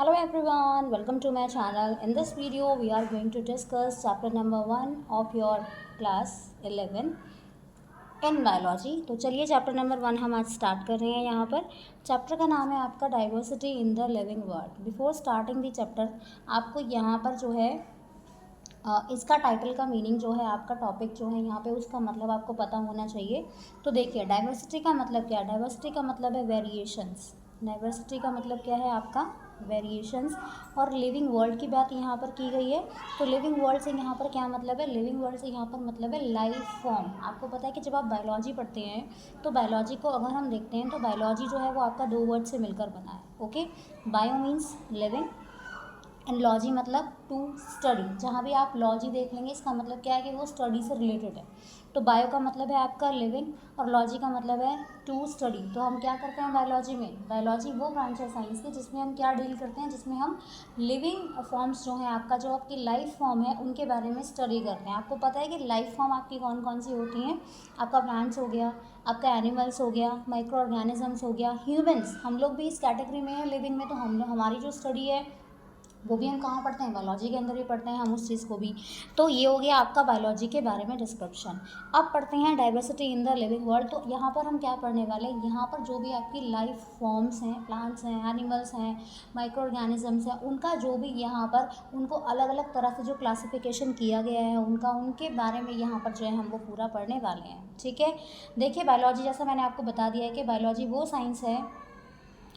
Hello everyone, welcome to my channel. In this video, we are going to discuss chapter number 1 of your class 11 in biology. तो चलिए chapter number 1 हम आज start कर रहे हैं। यहाँ पर चैप्टर का नाम है आपका diversity in the living world. Before starting the chapter आपको यहाँ पर जो है इसका टाइटल का मीनिंग जो है, आपका टॉपिक जो है यहाँ पे उसका मतलब आपको पता होना चाहिए। तो देखिए डाइवर्सिटी का मतलब क्या है। डाइवर्सिटी का मतलब है वेरिएशंस। डाइवर्सिटी का मतलब क्या है आपका वेरिएशंस। और लिविंग वर्ल्ड की बात यहाँ पर की गई है। तो लिविंग वर्ल्ड से यहाँ पर क्या मतलब है, लिविंग वर्ल्ड से यहाँ पर मतलब है लाइफ फॉर्म। आपको पता है कि जब आप बायोलॉजी पढ़ते हैं तो बायोलॉजी को अगर हम देखते हैं तो बायोलॉजी जो है वो आपका 2 वर्ड से मिलकर बना है। Okay, bio means living and logy मतलब टू स्टडी। जहाँ भी आप लॉजी देख लेंगे इसका मतलब क्या है कि वो स्टडी से रिलेटेड है। तो बायो का मतलब है आपका लिविंग और लॉजी का मतलब है टू स्टडी। तो हम क्या करते हैं बायोलॉजी में, बायोलॉजी वो ब्रांच है साइंस की जिसमें हम क्या डील करते हैं, जिसमें हम लिविंग फॉर्म्स जो हैं, आपका जो आपकी लाइफ फॉर्म है उनके बारे में स्टडी करते हैं। आपको पता है कि लाइफ फॉर्म आपकी कौन कौन सी होती हैं। आपका प्लांट्स हो गया, आपका एनिमल्स हो गया, माइक्रो ऑर्गेनिजम्स हो गया, ह्यूमन्स, हम लोग भी इस कैटेगरी में हैं लिविंग में। तो हम हमारी जो स्टडी है वो भी हम कहाँ पढ़ते हैं, बायोलॉजी के अंदर ही पढ़ते हैं हम उस चीज़ को भी। तो ये हो गया आपका बायोलॉजी के बारे में डिस्क्रिप्शन। अब पढ़ते हैं diversity in the living world. तो यहाँ पर हम क्या पढ़ने वाले हैं, यहाँ पर जो भी आपकी लाइफ फॉर्म्स हैं, प्लांट्स हैं, एनिमल्स हैं, माइक्रो ऑर्गेनिजम्स हैं, उनका जो भी यहाँ पर उनको अलग अलग तरह से जो क्लासिफिकेशन किया गया है उनका, उनके बारे में यहाँ पर जो है हम वो पूरा पढ़ने वाले हैं। ठीक है, देखिए बायोलॉजी जैसा मैंने आपको बता दिया है कि बायोलॉजी वो साइंस है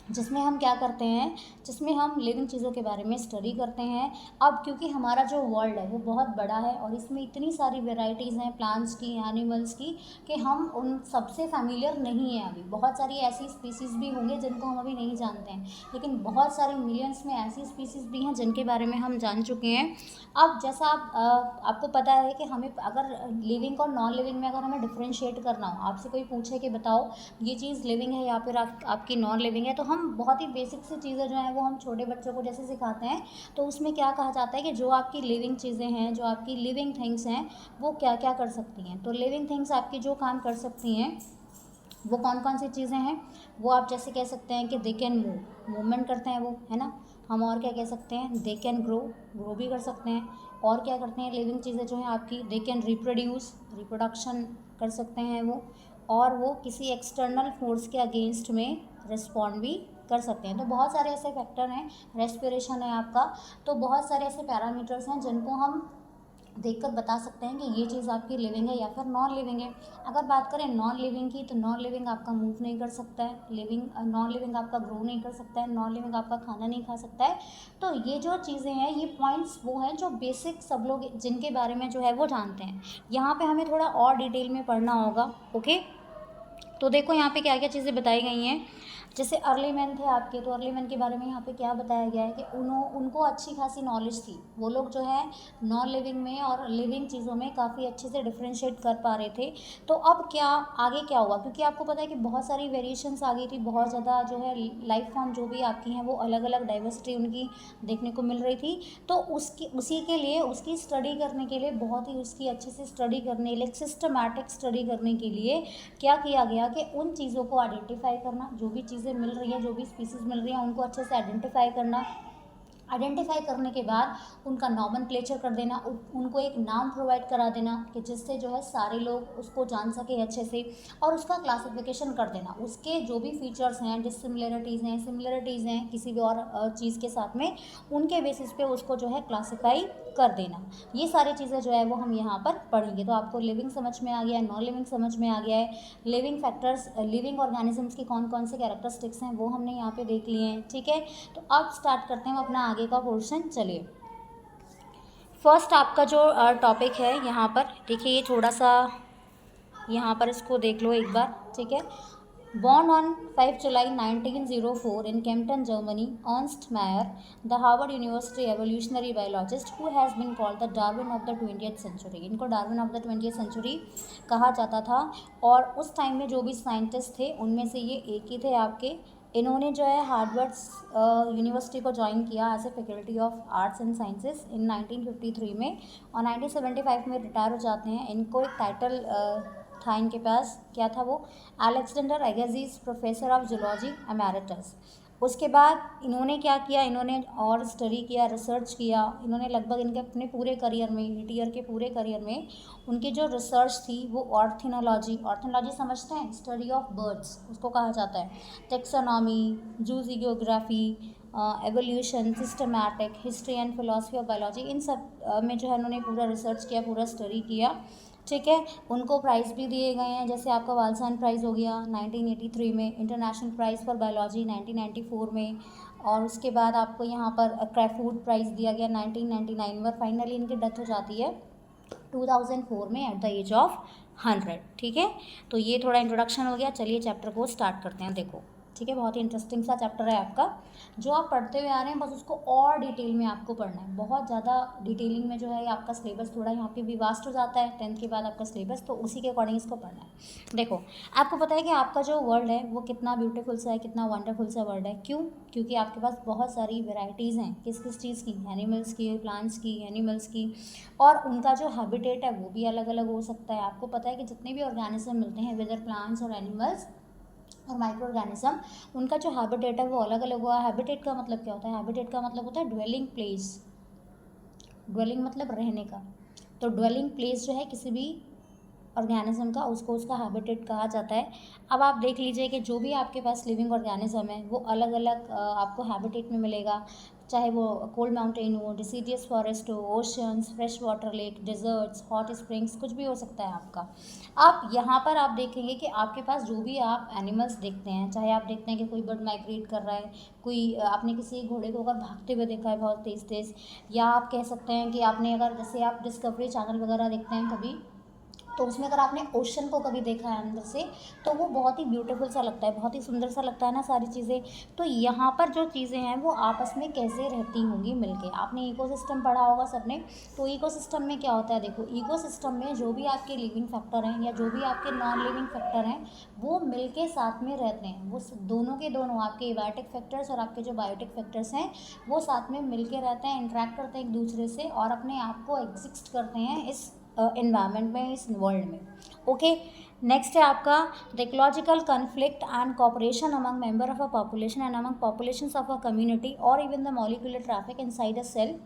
जिसमें हम क्या करते हैं, जिसमें हम लिविंग चीज़ों के बारे में स्टडी करते हैं। अब क्योंकि हमारा जो वर्ल्ड है वो बहुत बड़ा है और इसमें इतनी सारी वेराइटीज़ हैं प्लांट्स की, एनिमल्स की, कि हम उन सबसे फैमिलियर नहीं है अभी। बहुत सारी ऐसी स्पीसीज़ भी होंगे जिनको हम अभी नहीं जानते हैं, लेकिन बहुत सारी मिलियंस में ऐसी स्पीसीज़ भी हैं जिनके बारे में हम जान चुके हैं। अब जैसा आपको पता है कि हमें अगर लिविंग और नॉन लिविंग में अगर हमें डिफ्रेंशिएट करना हो, आपसे कोई पूछे कि बताओ ये चीज़ लिविंग है या फिर आपकी नॉन लिविंग है, तो हम बहुत ही बेसिक सी चीज़ें जो हैं वो हम छोटे बच्चों को जैसे सिखाते हैं। तो उसमें क्या कहा जाता है कि जो आपकी लिविंग चीज़ें हैं, जो आपकी लिविंग थिंग्स हैं, वो क्या क्या कर सकती हैं। तो लिविंग थिंग्स आपकी जो काम कर सकती हैं वो कौन कौन सी चीज़ें हैं, वो आप जैसे कह सकते हैं कि दे कैन मूवमेंट करते हैं वो, है ना। हम और क्या कह सकते हैं, दे कैन ग्रो भी कर सकते हैं। और क्या करते हैं लिविंग चीज़ें जो हैं आपकी, दे कैन रिप्रोडक्शन कर सकते हैं वो। और वो किसी एक्सटर्नल फोर्स के अगेंस्ट में रिस्पॉन्ड भी कर सकते हैं। तो बहुत सारे ऐसे फैक्टर हैं, रेस्पिरेशन है आपका। तो बहुत सारे ऐसे पैरामीटर्स हैं जिनको हम देखकर बता सकते हैं कि ये चीज़ आपकी लिविंग है या फिर नॉन लिविंग है। अगर बात करें नॉन लिविंग की, तो नॉन लिविंग आपका मूव नहीं कर सकता है, नॉन लिविंग आपका ग्रो नहीं कर सकता है, नॉन लिविंग आपका खाना नहीं खा सकता है। तो ये जो चीज़ें हैं, ये पॉइंट्स वो हैं जो बेसिक सब लोग जिनके बारे में जो है वो जानते हैं। यहाँ पे हमें थोड़ा और डिटेल में पढ़ना होगा। ओके, तो देखो यहाँ पे क्या क्या चीज़ें बताई गई हैं। जैसे अर्ली मैन थे आपके, तो अर्ली मैन के बारे में यहाँ पे क्या बताया गया है कि उनको अच्छी खासी नॉलेज थी। वो लोग जो है नॉन लिविंग में और लिविंग चीज़ों में काफ़ी अच्छे से डिफ्रेंशिएट कर पा रहे थे। तो अब क्या आगे क्या हुआ, क्योंकि आपको पता है कि बहुत सारी वेरिएशंस आ गई थी, बहुत ज़्यादा जो है लाइफ फॉर्म जो भी आपकी हैं वो अलग अलग डाइवर्सिटी उनकी देखने को मिल रही थी। तो उसी के लिए, उसकी स्टडी करने के लिए, बहुत ही उसकी अच्छे से स्टडी करने के लिए, सिस्टमैटिक स्टडी करने के लिए क्या किया गया कि उन चीज़ों को आइडेंटिफाई करना, जो भी चीज़ें मिल रही हैं, जो भी स्पीसीज़ मिल रही हैं, उनको अच्छे से आइडेंटिफाई करना। आइडेंटिफाई करने के बाद उनका नॉमेनक्लेचर कर देना, उनको एक नाम प्रोवाइड करा देना कि जिससे जो है सारे लोग उसको जान सकें अच्छे से, और उसका क्लासिफिकेशन कर देना। उसके जो भी फीचर्स हैं, सिमिलरिटीज़ हैं किसी भी और चीज़ के साथ में, उनके बेसिस पे उसको जो है क्लासीफाई कर देना। ये सारी चीज़ें जो है वो हम यहाँ पर पढ़ेंगे। तो आपको लिविंग समझ में आ गया है, नॉन लिविंग समझ में आ गया है, लिविंग फैक्टर्स, लिविंग ऑर्गेनिजम्स की कौन कौन से कैरेक्टरिस्टिक्स हैं वो हमने यहाँ पे देख लिए हैं। ठीक है, तो अब स्टार्ट करते हैं अपना आगे का पोर्शन। चलिए, फर्स्ट आपका जो टॉपिक है यहाँ पर देखिए, ये थोड़ा सा यहाँ पर इसको देख लो एक बार। ठीक है, Born on 5 July 1904 in Kempten, Germany, Ernst Mayr, the Harvard University evolutionary biologist who has been called the Darwin of the 20th century. इनको Darwin of the 20th century कहा जाता था। और उस टाइम में जो भी साइंटिस्ट थे उनमें से ये एक ही थे आपके। इन्होंने जो है हार्वर्ड यूनिवर्सिटी को ज्वाइन किया as a faculty of arts and sciences in 1953 में, और 1975 में रिटायर हो जाते हैं। इनको एक टाइटल था इनके पास, क्या था वो, Alexander Agassiz professor of zoology emeritus. उसके बाद इन्होंने क्या किया, इन्होंने और स्टडी किया, रिसर्च किया। इन्होंने लगभग इनके अपने पूरे करियर में, 8 ईयर के पूरे करियर में उनकी जो रिसर्च थी वो ऑर्थोलॉजी समझते हैं, स्टडी ऑफ बर्ड्स उसको कहा जाता है, taxonomy, zoology, evolution, systematic, history and philosophy of biology, इन सब में जो है उन्होंने पूरा रिसर्च किया, पूरा स्टडी किया। ठीक है, उनको प्राइज़ भी दिए गए हैं, जैसे आपका वालसान प्राइज़ हो गया 1983 में, इंटरनेशनल प्राइज़ फॉर बायोलॉजी 1994 में, और उसके बाद आपको यहाँ पर क्रैफूड प्राइज़ दिया गया 1999 में। फाइनली इनकी डेथ हो जाती है 2004 में एट द एज ऑफ 100। ठीक है, तो ये थोड़ा इंट्रोडक्शन हो गया। चलिए चैप्टर को स्टार्ट करते हैं। देखो ठीक है, बहुत ही इंटरेस्टिंग सा चैप्टर है आपका, जो आप पढ़ते हुए आ रहे हैं, बस उसको और डिटेल में आपको पढ़ना है। बहुत ज़्यादा डिटेलिंग में जो है आपका सिलेबस थोड़ा यहाँ पे भी वास्ट हो जाता है 10th के बाद आपका सिलेबस, तो उसी के अकॉर्डिंग इसको पढ़ना है। देखो आपको पता है कि आपका जो वर्ल्ड है वो कितना ब्यूटीफुल सा है, कितना वंडरफुल सा वर्ल्ड है। क्यों? क्योंकि आपके पास बहुत सारी वेराइटीज़ हैं। किस किस चीज़ की? एनिमल्स की, प्लांट्स की, एनिमल्स की, और उनका जो हैबिटेट है वो भी अलग अलग हो सकता है। आपको पता है कि जितने भी ऑर्गेनिज्म मिलते हैं, वेदर प्लांट्स और एनिमल्स और माइक्रो ऑर्गेनिज्म, उनका जो हैबिटेट है वो अलग अलग हुआ है। हैबिटेट का मतलब क्या होता है? हैबिटेट का मतलब होता है ड्वेलिंग प्लेस। ड्वेलिंग मतलब रहने का, तो ड्वेलिंग प्लेस जो है किसी भी ऑर्गेनिज्म का, उसको उसका हैबिटेट कहा जाता है। अब आप देख लीजिए कि जो भी आपके पास लिविंग ऑर्गेनिज्म है वो अलग अलग आपको हैबिटेट में मिलेगा, चाहे वो कोल्ड माउंटेन हो, डिसीडियस फॉरेस्ट हो, oceans, fresh water lake, deserts, hot springs, कुछ भी हो सकता है आपका। आप यहाँ पर आप देखेंगे कि आपके पास जो भी आप एनिमल्स देखते हैं, चाहे आप देखते हैं कि कोई बर्ड माइग्रेट कर रहा है, कोई आपने किसी घोड़े को अगर भागते हुए देखा है बहुत तेज़ तेज़, या आप कह सकते हैं कि आपने अगर जैसे आप डिस्कवरी चैनल वगैरह देखते हैं कभी, तो उसमें अगर आपने ओशन को कभी देखा है अंदर से, तो वो बहुत ही ब्यूटीफुल सा लगता है, बहुत ही सुंदर सा लगता है ना सारी चीज़ें। तो यहाँ पर जो चीज़ें हैं वो आपस में कैसे रहती होंगी मिलके। आपने इकोसिस्टम पढ़ा होगा सबने, तो इकोसिस्टम में क्या होता है? देखो इकोसिस्टम में जो भी आपके लिविंग फैक्टर हैं या जो भी आपके नॉन लिविंग फैक्टर हैं वो मिलके साथ में रहते हैं। वो दोनों के दोनों, आपके एबायोटिक फैक्टर्स और आपके जो बायोटिक फैक्टर्स हैं, वो साथ में मिलके रहते हैं, इंटरेक्ट करते हैं एक दूसरे से, और अपने आप को एग्जिस्ट करते हैं इस इन्वायरमेंट में, इस वर्ल्ड में। ओके, नेक्स्ट है आपका the ecological conflict and cooperation among member of a population and among populations of a community और even the molecular traffic inside a cell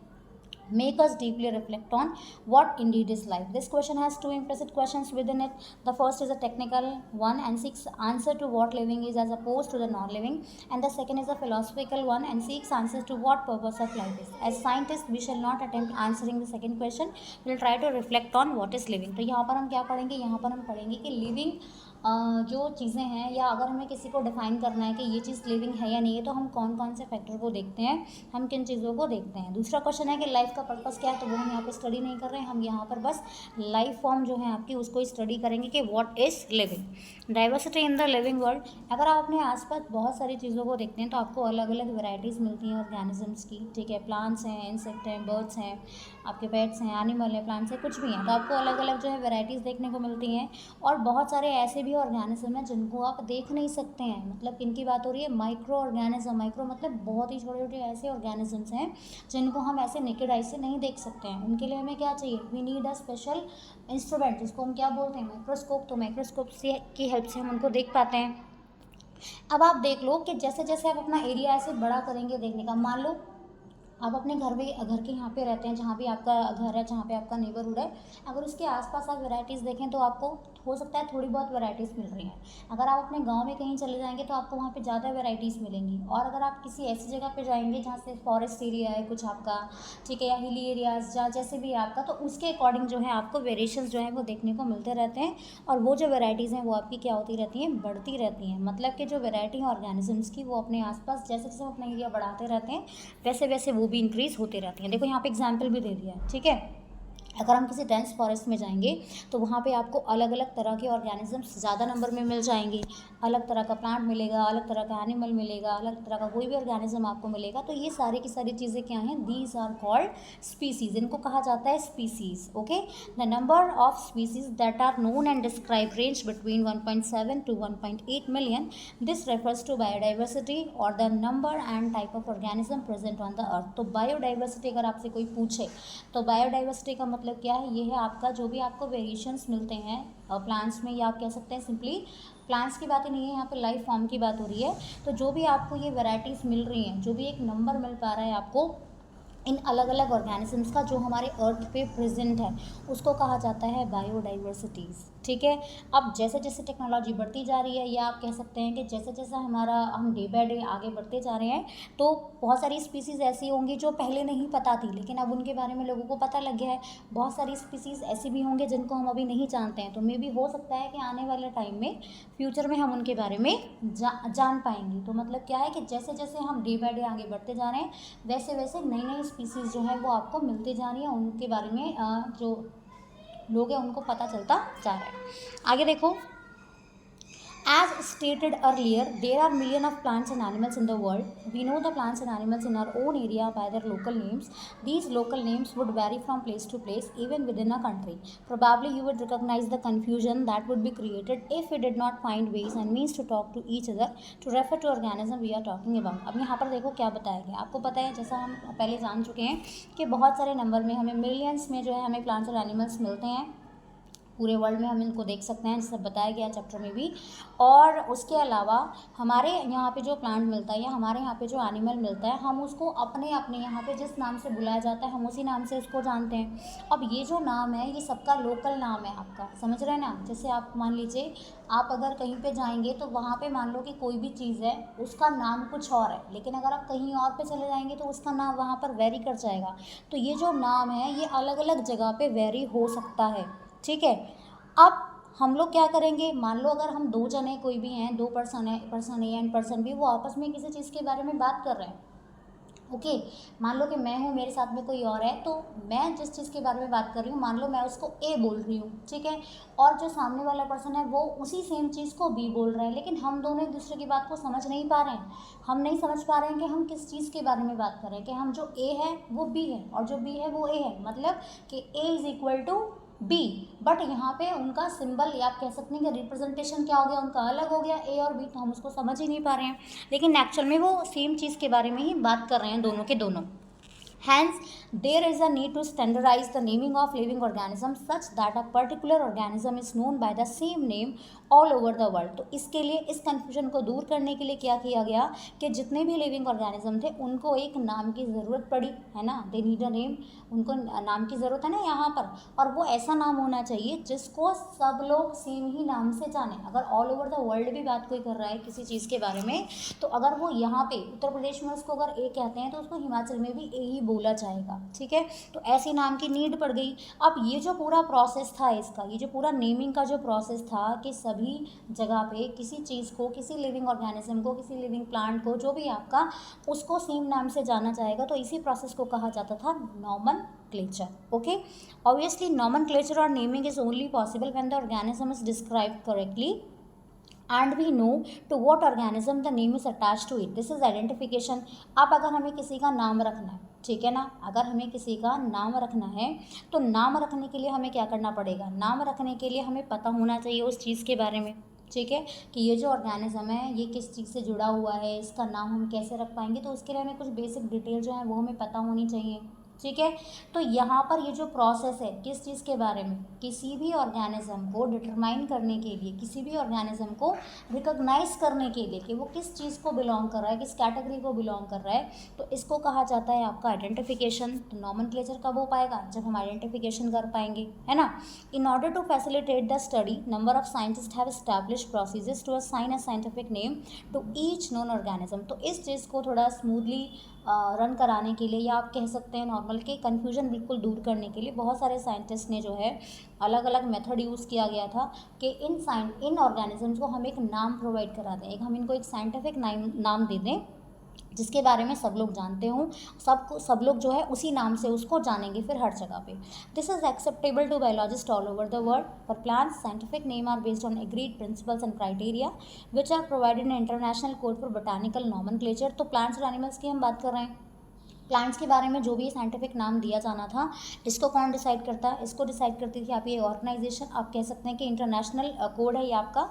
make us deeply reflect on what indeed is life. This question has two implicit questions within it. The first is a technical one and seeks answer to what living is as opposed to the non-living, and the second is a philosophical one and seeks answer to what purpose of life is. As scientists we shall not attempt answering the second question, we will try to reflect on what is living. तो यहाँ पर हम क्या पढ़ेंगे? यहाँ पर हम पढ़ेंगे कि लिविंग जो चीज़ें हैं, या अगर हमें किसी को डिफाइन करना है कि ये चीज़ लिविंग है या नहीं है, तो हम कौन कौन से फैक्टर को देखते हैं, हम किन चीज़ों को देखते हैं। दूसरा क्वेश्चन है कि लाइफ का पर्पस क्या है, तो वो हम यहाँ पे स्टडी नहीं कर रहे हैं, हम यहाँ पर बस लाइफ फॉर्म जो है आपकी उसको स्टडी करेंगे कि what is living. Diversity in the living world, अगर आप अपने आसपास बहुत सारी चीज़ों को देखते हैं तो आपको अलग अलग वेराइटीज़ मिलती हैं ऑर्गेनिजम्स की। ठीक है, प्लांट्स हैं, इंसेक्ट हैं, बर्ड्स हैं, आपके पेट्स हैं, एनिमल हैं, प्लांट्स हैं, कुछ भी हैं, तो आपको अलग अलग जो है वेराइटीज़ देखने को मिलती हैं। और बहुत सारे ऐसे भी ऑर्गेनिज्म हैं जिनको आप देख नहीं सकते हैं। मतलब किनकी बात हो रही है? Micro organism. माइक्रो मतलब बहुत ही छोटे छोटे ऐसे ऑर्गेनिजम्स हैं जिनको हम ऐसे नेकेड आई से नहीं देख सकते हैं। उनके लिए हमें क्या चाहिए? We need a special instrument, जिसको हम क्या बोलते हैं? माइक्रोस्कोप। तो माइक्रोस्कोप से की हेल्प से हम उनको देख पाते हैं। अब आप देख लो कि जैसे जैसे आप अपना एरिया ऐसे बड़ा करेंगे देखने का, मान लो आप अपने घर के यहाँ पे रहते हैं, जहाँ भी आपका घर है, जहाँ पे आपका नेबरहुड है, अगर उसके आसपास आप वैरायटीज़ देखें तो आपको हो सकता है थोड़ी बहुत वैरायटीज़ मिल रही हैं। अगर आप अपने गांव में कहीं चले जाएंगे तो आपको वहाँ पे ज़्यादा वैरायटीज़ मिलेंगी। और अगर आप किसी ऐसी जगह पे जाएंगे जहाँ से फॉरेस्ट एरिया है कुछ आपका, ठीक है, या हिली एरियाज़, जहाँ जैसे भी आपका, तो उसके अकॉर्डिंग जो है आपको वेरिएशंस जो है वो देखने को मिलते रहते हैं। और वो जो वेराइटीज़ हैं वो आपकी क्या होती रहती हैं? बढ़ती रहती हैं। मतलब कि जो वेराइटी ऑर्गेनिजम्स की वो अपने आसपास जैसे जैसे अपना एरिया बढ़ाते रहते हैं वैसे वैसे वो भी इंक्रीज़ होते रहती हैं। देखो यहाँ पे एग्जाम्पल भी दे दिया है। ठीक है, अगर हम किसी डेंस फॉरेस्ट में जाएंगे तो वहाँ पे आपको अलग अलग तरह के ऑर्गेनिजम्स ज़्यादा नंबर में मिल जाएंगी, अलग तरह का प्लांट मिलेगा, अलग तरह का एनिमल मिलेगा, अलग तरह का कोई भी ऑर्गेनिज्म आपको मिलेगा। तो ये सारी की सारी चीज़ें क्या हैं? These are called species. इनको कहा जाता है species. Okay, the number of species that are known and describe range between 1.7 to 1.8 million. This refers to biodiversity और the number and type of organism present on the earth. तो biodiversity अगर आपसे कोई पूछे तो बायोडाइवर्सिटी का मतलब मतलब क्या है, ये है आपका जो भी आपको वेरिएशंस मिलते हैं प्लांट्स में, या आप कह सकते हैं सिंपली प्लांट्स की बात ही नहीं है, यहाँ पे लाइफ फॉर्म की बात हो रही है। तो जो भी आपको ये वैरायटीज़ मिल रही हैं, जो भी एक नंबर मिल पा रहा है आपको इन अलग अलग ऑर्गेनिजम्स का जो हमारे अर्थ पे प्रेजेंट है, उसको कहा जाता है बायोडाइवर्सिटीज़। ठीक है, अब जैसे जैसे टेक्नोलॉजी बढ़ती जा रही है, या आप कह सकते हैं कि जैसे जैसे हम डे बाय डे आगे बढ़ते जा रहे हैं, तो बहुत सारी स्पीसीज़ ऐसी होंगी जो पहले नहीं पता थी, लेकिन अब उनके बारे में लोगों को पता लग गया है। बहुत सारी स्पीसीज़ ऐसी भी होंगे जिनको हम अभी नहीं जानते हैं, तो मे भी हो सकता है कि आने वाले टाइम में, फ्यूचर में हम उनके बारे में जान पाएंगे। तो मतलब क्या है कि जैसे जैसे हम डे बाय डे आगे बढ़ते जा रहे हैं, वैसे वैसे नई नई स्पीसीज़ जो है वो आपको मिलती जा रही है, उनके बारे में जो लोग हैं उनको पता चलता जा रहा है। आगे देखो, as stated earlier, there are millions of plants and animals in the world. We know the plants and animals in our own area by their local names. These local names would vary from place to place, even within a country. Probably you would recognize the confusion that would be created if we did not find ways and means to talk to each other to refer to organism we are talking about. अब यहाँ पर देखो क्या बताया गया, आपको पता है, जैसा हम पहले जान चुके हैं कि बहुत सारे नंबर में हमें मिलियंस में जो है हमें प्लांट्स और एनिमल्स मिलते हैं पूरे वर्ल्ड में, हम इनको देख सकते हैं, जैसे बताया गया चैप्टर में भी। और उसके अलावा हमारे यहाँ पे जो प्लांट मिलता है या हमारे यहाँ पे जो एनिमल मिलता है, हम उसको अपने अपने यहाँ पे जिस नाम से बुलाया जाता है, हम उसी नाम से उसको जानते हैं। अब ये जो नाम है, ये सबका लोकल नाम है आपका, समझ रहे हैं ना। जैसे आप मान लीजिए, आप अगर कहीं पे जाएंगे तो वहाँ पे मान लो कि कोई भी चीज़ है, उसका नाम कुछ और है, लेकिन अगर आप कहीं और पे चले जाएंगे तो उसका नाम वहाँ पर वेरी कर जाएगा। तो ये जो नाम है, ये अलग अलग जगह पे वेरी हो सकता है। ठीक है, अब हम लोग क्या करेंगे, मान लो अगर हम दो जने कोई भी हैं, दो पर्सन है, person A and person B, वो आपस में किसी चीज़ के बारे में बात कर रहे हैं। ओके, मान लो कि मैं हूँ, मेरे साथ में कोई और है, तो मैं जिस चीज़ के बारे में बात कर रही हूँ, मान लो मैं उसको ए बोल रही हूँ, ठीक है, और जो सामने वाला पर्सन है वो उसी सेम चीज़ को बी बोल रहा है, लेकिन हम दोनों एक दूसरे की बात को समझ नहीं पा रहे हैं। हम नहीं समझ पा रहे हैं कि हम किस चीज़ के बारे में बात कर रहे हैं, कि हम जो ए है वो बी है और जो बी है वो ए है, मतलब कि A is equal to B. But यहाँ पे उनका सिंबल, या आप कह सकते हैं कि रिप्रेजेंटेशन क्या हो गया, उनका अलग हो गया, ए और बी, तो हम उसको समझ ही नहीं पा रहे हैं, लेकिन एक्चुअल में वो सेम चीज़ के बारे में ही बात कर रहे हैं, दोनों के दोनों। Hence, there is a need to standardize the naming of living organisms such that a particular organism is known by the same name all over the world. तो इसके लिए, इस कन्फ्यूजन को दूर करने के लिए क्या किया गया कि जितने भी लिविंग ऑर्गेनिज्म थे उनको एक नाम की ज़रूरत पड़ी, है ना, दे नीड अ नेम, उनको नाम की ज़रूरत है ना यहाँ पर, और वो ऐसा नाम होना चाहिए जिसको सब लोग सेम ही नाम से जाने। अगर ऑल ओवर द वर्ल्ड भी बात कोई कर रहा है किसी चीज़ के बारे में, तो अगर वो यहाँ पे उत्तर प्रदेश में उसको अगर ए कहते हैं, तो उसको हिमाचल में भी ए ही बोला जाएगा। ठीक है, तो ऐसे नाम की नीड पड़ गई। अब ये जो पूरा प्रोसेस था इसका, ये जो पूरा नेमिंग का जो प्रोसेस था कि सभी जगह पे किसी चीज़ को, किसी लिविंग ऑर्गेनिज्म को, किसी लिविंग प्लांट को, जो भी आपका, उसको सेम नाम से जाना जाएगा, तो इसी प्रोसेस को कहा जाता था nomenclature. Okay, obviously nomenclature or naming is only possible when the organism is described correctly and we know to what organism the name is attached to it. This is identification. अब अगर हमें किसी का नाम रखना है, ठीक है ना, अगर हमें किसी का नाम रखना है, तो नाम रखने के लिए हमें क्या करना पड़ेगा, नाम रखने के लिए हमें पता होना चाहिए उस चीज़ के बारे में। ठीक है, कि ये जो ऑर्गेनिज्म है ये किस चीज़ से जुड़ा हुआ है, इसका नाम हम कैसे रख पाएंगे, तो उसके लिए हमें कुछ बेसिक डिटेल जो है वो हमें पता होनी चाहिए। ठीक है, तो यहाँ पर ये जो प्रोसेस है किस चीज़ के बारे में, किसी भी ऑर्गेनिज्म को डिटरमाइन करने के लिए, किसी भी ऑर्गेनिज्म को रिकॉग्नाइज करने के लिए कि वो किस चीज़ को बिलोंग कर रहा है, किस कैटेगरी को बिलोंग कर रहा है, तो इसको कहा जाता है आपका आइडेंटिफिकेशन। तो नॉमेनक्लेचर कब हो पाएगा, जब हम आइडेंटिफिकेशन कर पाएंगे, है ना। In order to facilitate the study, number of scientist have established procedures to assign a scientific name to each known organism. तो इस चीज़ को थोड़ा स्मूथली रन कराने के लिए, या आप कह सकते हैं नॉर्मल के कन्फ्यूजन बिल्कुल दूर करने के लिए, बहुत सारे साइंटिस्ट ने जो है अलग अलग मेथड यूज़ किया गया था कि इन ऑर्गेनिजम्स को हम एक नाम प्रोवाइड करा दें, हम इनको एक साइंटिफिक नाम दे दें जिसके बारे में सब लोग जानते हों, सब लोग जो है उसी नाम से उसको जानेंगे फिर हर जगह पे। This is acceptable to biologist all over the world. For plants scientific name are based on agreed principles and criteria which are provided in international code for botanical nomenclature. तो प्लांट्स और एनिमल्स की हम बात कर रहे हैं, plants के बारे में जो भी साइंटिफिक नाम दिया जाना था, इसको कौन डिसाइड करता है? इसको डिसाइड करती थी आप ये ऑर्गेनाइजेशन, आप कह सकते हैं कि इंटरनेशनल कोड है ये आपका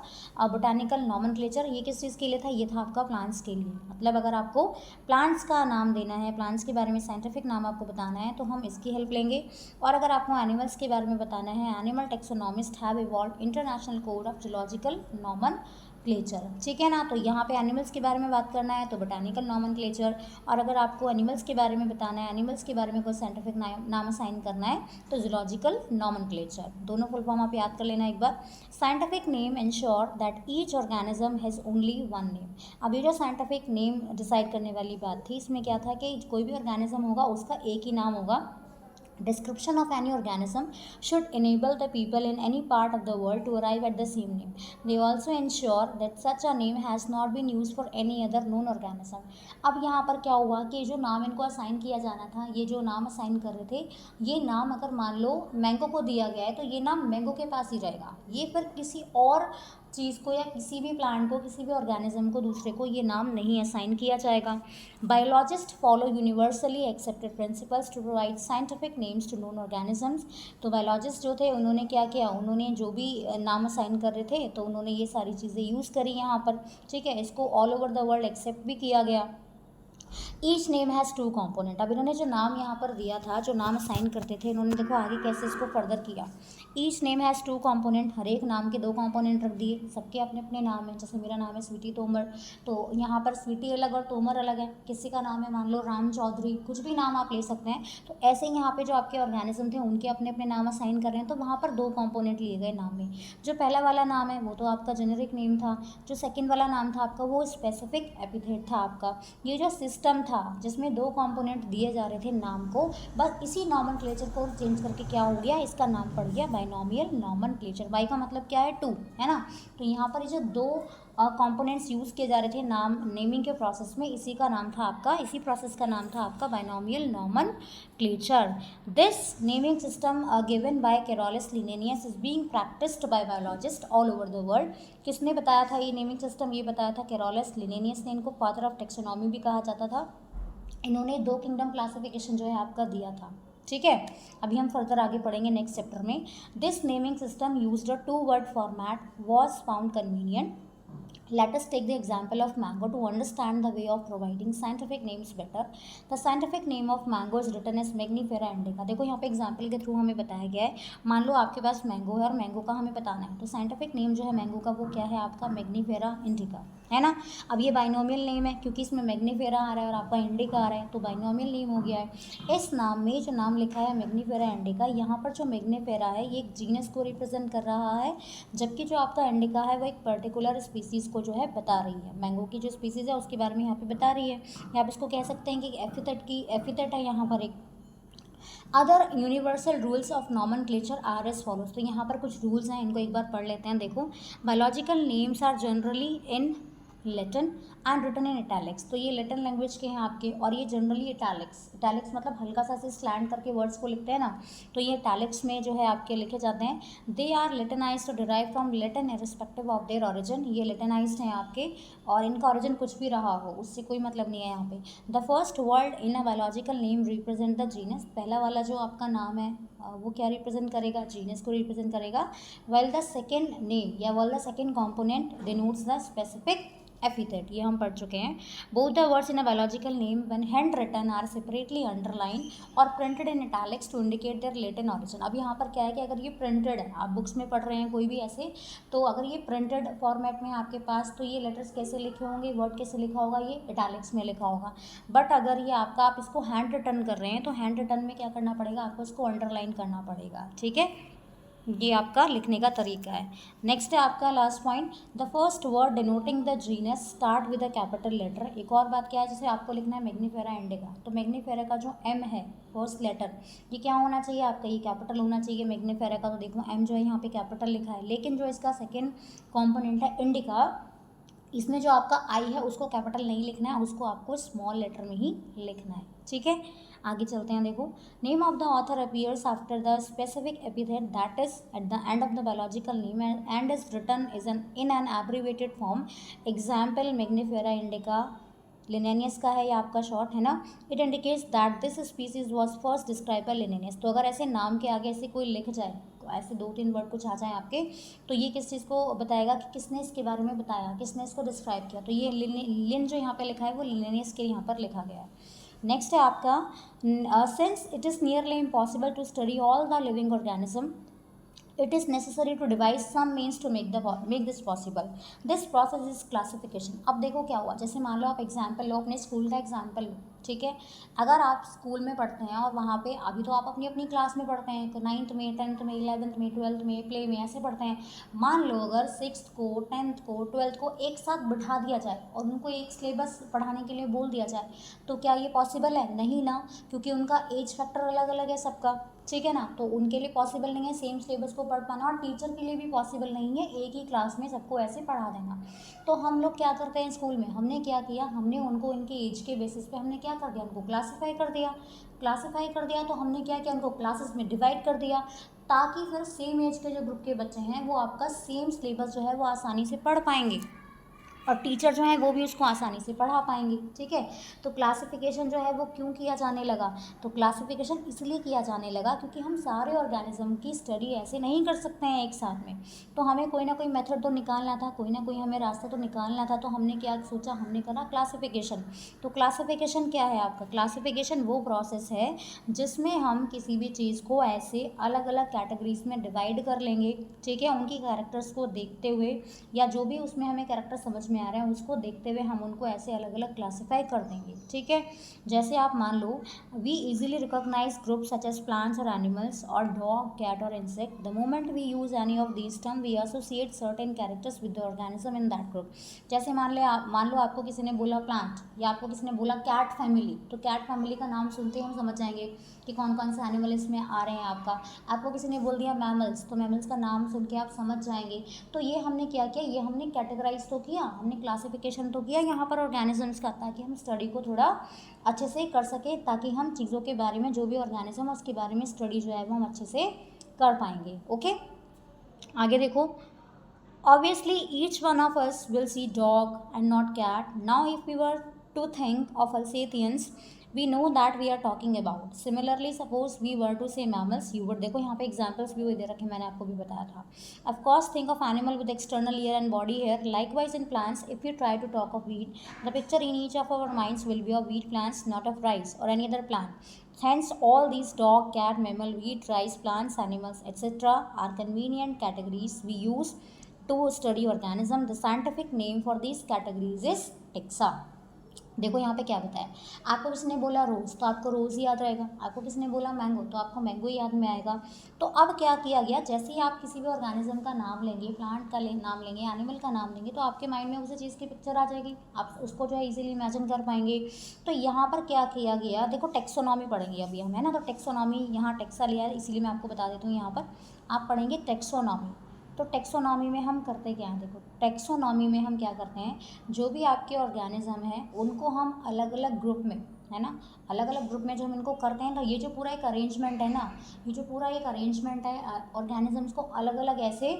बोटानिकल नॉमेनक्लेचर। ये किस चीज़ के लिए था? ये था आपका प्लांट्स के लिए। मतलब अगर आपको प्लांट्स का नाम देना है, प्लांट्स के बारे में साइंटिफिक नाम आपको बताना है, तो हम इसकी हेल्प लेंगे। और अगर आपको एनिमल्स के बारे में बताना है, animal taxonomist have evolve international code of zoological nomenclature, ठीक है ना। तो यहाँ पे एनिमल्स के बारे में बात करना है तो बोटानिकल नॉमेनक्लेचर, और अगर आपको एनिमल्स के बारे में बताना है, एनिमल्स के बारे में कोई साइंटिफिक नाम असाइन करना है, तो जूलॉजिकल नॉमेनक्लेचर। दोनों फुल फॉर्म आप याद कर लेना एक बार। Scientific name ensure that each organism has only one name. अब ये जो साइंटिफिक नेम डिसाइड करने वाली बात थी, इसमें क्या था कि कोई भी ऑर्गेनिज्म होगा उसका एक ही नाम होगा। Description of any organism should enable the people in any part of the world to arrive at the same name. They also ensure that such a name has not been used for any other known organism. अब यहाँ पर क्या हुआ कि जो नाम इनको assign किया जाना था, ये जो नाम असाइन कर रहे थे, ये नाम अगर मान लो मैंगो को दिया गया है तो ये नाम मैंगो के पास ही रहेगा। ये फिर किसी और चीज़ को या किसी भी प्लांट को, किसी भी ऑर्गेनिज्म को, दूसरे को ये नाम नहीं असाइन किया जाएगा। Biologist follow universally accepted principles to provide scientific names to known organisms. तो बायोलॉजिस्ट जो थे उन्होंने क्या किया, उन्होंने जो भी नाम असाइन कर रहे थे तो उन्होंने ये सारी चीज़ें यूज़ करी यहाँ पर, ठीक है। इसको all over the world accept भी किया गया। Each name has two component. अब इन्होंने जो नाम यहाँ पर दिया था, जो नाम असाइन करते थे, इन्होंने देखो आगे कैसे इसको फर्दर किया। Each name has two component, हर एक नाम के दो कॉम्पोनेंट रख दिए। सबके अपने अपने नाम हैं। जैसे मेरा नाम है स्वीटी तोमर, तो यहाँ पर स्वीटी अलग और तोमर अलग है। किसी का नाम है मान लो राम चौधरी, कुछ भी नाम आप ले सकते हैं। तो ऐसे ही यहाँ पे जो आपके ऑर्गेनिज्म थे उनके अपने अपने नाम असाइन कर रहे हैं, तो वहाँ पर दो कॉम्पोनेंट लिए गए नाम में। जो पहला वाला नाम है वो तो आपका जेनेरिक नेम था, जो सेकेंड वाला नाम था आपका वो स्पेसिफिक एपिथेट था आपका। ये जो सिस्टम था जिसमें दो कंपोनेंट दिए जा रहे थे नाम को, बस इसी नॉमेनक्लेचर को चेंज करके क्या हो गया, इसका नाम पड़ गया बाइनोमियल नॉमेनक्लेचर। बाई का मतलब क्या है? टू, है ना। तो यहाँ पर ये जो दो कंपोनेंट्स यूज़ किए जा रहे थे नाम नेमिंग के प्रोसेस में, इसी का नाम था आपका, इसी प्रोसेस का नाम था आपका binomial nomenclature. This naming system given by Carolus Linnaeus is being practised by biologist all over the world. किसने बताया था ये नेमिंग सिस्टम? ये बताया था कैरोलस लिनेनियस ने। इनको फादर ऑफ टेक्सोनॉमी भी कहा जाता था। इन्होंने दो किंगडम क्लासिफिकेशन जो है आपका दिया था, ठीक है। अभी हम फर्दर आगे पढ़ेंगे नेक्स्ट चैप्टर में। This naming system used a two word format was found convenient. Let us take the example of mango to understand the way of providing scientific names better. The scientific name of mango is written as Magnifera indica. देखो यहाँ पे example के through हमें बताया गया है। मान लो आपके पास मैंगो है और मैंगो का हमें बताना है, तो साइंटिफिक नेम जो है मैंगो का वो क्या है आपका? मैग्नीफेरा इंडिका, है ना। अब ये बाइनोमियल नेम है क्योंकि इसमें मैग्नीफेरा आ रहा है और आपका इंडिका आ रहा है, तो बाइनोमियल नेम हो गया है। इस नाम में जो नाम लिखा है मैग्नीफेरा इंडिका, यहाँ पर जो मैग्नीफेरा है ये एक जीनस को रिप्रेजेंट कर रहा है, जबकि जो आपका इंडिका है वो एक पर्टिकुलर स्पीसीज़ को जो है बता रही है। मैंगो की जो स्पीसीज़ है उसके बारे में यहाँ पे बता रही है। आप इसको कह सकते हैं कि एपिथेट है यहाँ पर एक। Other universal rules of nomenclature are as follows. तो यहाँ पर कुछ रूल्स हैं, इनको एक बार पढ़ लेते हैं। देखो, biological names are generally in Latin and written in italics. तो ये लेटिन लैंग्वेज के हैं आपके, और ये जनरली इटैलिक्स मतलब हल्का सा से स्लैंड करके वर्ड्स को लिखते हैं ना, तो ये इटैलिक्स में जो है आपके लिखे जाते हैं। They are latinized to derive from Latin irrespective of their origin. ये लेटिनाइज्ड हैं आपके, और इनका ओरिजिन कुछ भी रहा हो उससे कोई मतलब नहीं है यहाँ पे। The first word in a biological name represent the genus. पहला वाला जो आपका नाम है वो क्या रिप्रेजेंट करेगा? जीनस को रिप्रेजेंट करेगा। वेल द सेकेंड नेम या well the second component denotes the specific epithet. ये हम पढ़ चुके हैं। Both the words in a biological name when hand written are separately underline और printed in italics to indicate their Latin origin. अब यहाँ पर क्या है कि अगर ये प्रिंटेड है, आप बुक्स में पढ़ रहे हैं कोई भी ऐसे, तो अगर ये प्रिंटेड फॉर्मेट में आपके पास, तो ये लेटर्स कैसे लिखे होंगे, वर्ड कैसे लिखा होगा? ये इटैलिक्स में लिखा होगा। बट अगर ये आपका, आप इसको हैंड रिटन कर रहे हैं, तो हैंड रिटन में क्या करना पड़ेगा? आपको इसको अंडरलाइन करना पड़ेगा, ठीक है। ये आपका लिखने का तरीका है। नेक्स्ट है आपका last point, the first word denoting the genus start with a capital letter. एक और बात क्या है, जैसे आपको लिखना है मैग्नीफेरा इंडिका, तो मैग्नीफेरा का जो एम है फर्स्ट लेटर, ये क्या होना चाहिए आपका? ये कैपिटल होना चाहिए मैग्नीफेरा का। तो देखो एम जो है यहाँ पे कैपिटल लिखा है, लेकिन जो इसका सेकेंड कॉम्पोनेंट है इंडिका, इसमें जो आपका आई है उसको कैपिटल नहीं लिखना है, उसको आपको स्मॉल लेटर में ही लिखना है, ठीक है। आगे चलते हैं। देखो, name of the author appears after the specific epithet that is at the end of the biological name and is written in an abbreviated form. Example Mangifera indica Linnaeus का है ये आपका शॉर्ट है ना। It indicates that this species was first describe by Linnaeus. तो अगर ऐसे नाम के आगे ऐसे कोई लिख जाए, तो ऐसे 2-3 वर्ड कुछ आ जाए आपके, तो ये किस चीज़ को बताएगा कि किसने इसके बारे में बताया, किसने इसको डिस्क्राइब किया। तो ये लिन जो यहाँ पे लिखा है वो लिनेनियस के यहाँ पर लिखा गया है। नेक्स्ट है आपका, since it is nearly impossible to study all the living organism, it is necessary to devise some means to make this possible. This process is classification. अब देखो क्या हुआ, जैसे मान लो आप एग्जाम्पल लो, अपने स्कूल का एग्जाम्पल लो, ठीक है। अगर आप स्कूल में पढ़ते हैं और वहाँ पे अभी तो आप अपनी अपनी क्लास में पढ़ते हैं, तो 9th में, 10th में, 11th में, 12th में, प्ले में ऐसे पढ़ते हैं। मान लो अगर 6th को, 10th को, 12th को एक साथ बिठा दिया जाए और उनको एक सिलेबस पढ़ाने के लिए बोल दिया जाए, तो क्या ये पॉसिबल है? नहीं ना, क्योंकि उनका एज फैक्टर अलग अलग है सबका, ठीक है ना। तो उनके लिए पॉसिबल नहीं है सेम सिलेबस को पढ़ पाना, और टीचर के लिए भी पॉसिबल नहीं है एक ही क्लास में सबको ऐसे पढ़ा देना। तो हम लोग क्या करते हैं स्कूल में, हमने क्या किया, हमने उनको इनके एज के बेसिस पे हमने क्या कर दिया, उनको क्लासीफाई कर दिया। तो हमने क्या किया, उनको क्लासेस में डिवाइड कर दिया, ताकि फिर सेम एज के जो ग्रुप के बच्चे हैं वो आपका सेम सिलेबस जो है वो आसानी से पढ़ पाएंगे, और टीचर जो है वो भी उसको आसानी से पढ़ा पाएंगे, ठीक है। तो क्लासिफिकेशन जो है वो क्यों किया जाने लगा, तो क्लासिफिकेशन इसलिए किया जाने लगा क्योंकि हम सारे ऑर्गेनिज्म की स्टडी ऐसे नहीं कर सकते हैं एक साथ में, तो हमें कोई ना कोई मेथड तो निकालना था, कोई ना कोई हमें रास्ता तो निकालना था। तो हमने क्या सोचा, हमने करा क्लासिफिकेशन। तो क्लासिफिकेशन क्या है आपका, क्लासिफिकेशन वो प्रोसेस है जिसमें हम किसी भी चीज़ को ऐसे अलग अलग कैटेगरीज में डिवाइड कर लेंगे, ठीक है, उनकी कैरेक्टर्स को देखते हुए, या जो भी उसमें हमें कैरेक्टर समझ में आ रहा है उसको देखते हुए हम उनको ऐसे अलग अलग क्लासीफाई कर देंगे, ठीक है। जैसे आप मान लो, we easily recognise group such as plants और एनिमल्स और डॉग, कैट और insect. The moment we use any of these term we associate certain characters with the organism in that group. जैसे मान लो आपको किसी ने बोला प्लांट, या आपको किसी ने बोला कैट फैमिली, तो कैट फैमिली का नाम सुनते ही हम समझ जाएंगे कि कौन कौन से एनिमल इसमें आ रहे हैं आपको किसी ने बोल दिया मैमल्स, तो मैमल्स का नाम सुन के आप समझ जाएंगे। तो ये हमने क्या किया, ये हमने कैटेगराइज तो किया, हमने क्लासिफिकेशन तो किया यहाँ पर ऑर्गेनिजम्स का, ताकि हम स्टडी को थोड़ा अच्छे से कर सके, ताकि हम चीज़ों के बारे में, जो भी ऑर्गेनिज्म है उसके बारे में स्टडी जो है वो हम अच्छे से कर पाएंगे। ओके, आगे देखो, obviously each one of us will see dog and not cat. Now if we were to think of Alsatians, we know that we are talking about. Similarly suppose we were to say mammals, you would, देखो यहाँ पे examples भी दे रखे, मैंने आपको भी बताया था। Of course think of animal with external ear and body hair. Likewise in plants, if we try to talk of wheat, the picture in each of our minds will be of wheat plants, not of rice or any other plant. Hence all these dog, cat, mammal, wheat, rice, plants, animals, etc. are convenient categories we use to study organism. The scientific name for these categories is taxa. देखो यहाँ पे क्या बताया, आपको किसी ने बोला रोज़ तो आपको रोज़ ही याद रहेगा, आपको किसी ने बोला मैंगो तो आपको मैंगो ही याद में आएगा। तो अब क्या किया गया, जैसे ही आप किसी भी ऑर्गेनिज्म का नाम लेंगे, प्लांट का नाम लेंगे, एनिमल का नाम लेंगे, तो आपके माइंड में उसी चीज़ की पिक्चर आ जाएगी, आप उसको जो है इजीली इमेजिन कर पाएंगे। तो यहाँ पर क्या किया गया, देखो टेक्सोनॉमी पढ़ेंगे अभी हम, है ना। तो टेक्सोनॉमी, यहाँ टेक्सा लिया है इसीलिए मैं आपको बता देती हूँ, यहाँ पर आप पढ़ेंगे टेक्सोनॉमी। तो टेक्सोनॉमी में हम करते क्या हैं, देखो टेक्सोनॉमी में हम क्या करते हैं, जो भी आपके ऑर्गेनिज्म हैं उनको हम अलग अलग ग्रुप में, है ना, अलग अलग ग्रुप में जो हम इनको करते हैं, तो ये जो पूरा एक अरेंजमेंट है ना, ये जो पूरा एक अरेंजमेंट है ऑर्गेनिजम्स को अलग अलग ऐसे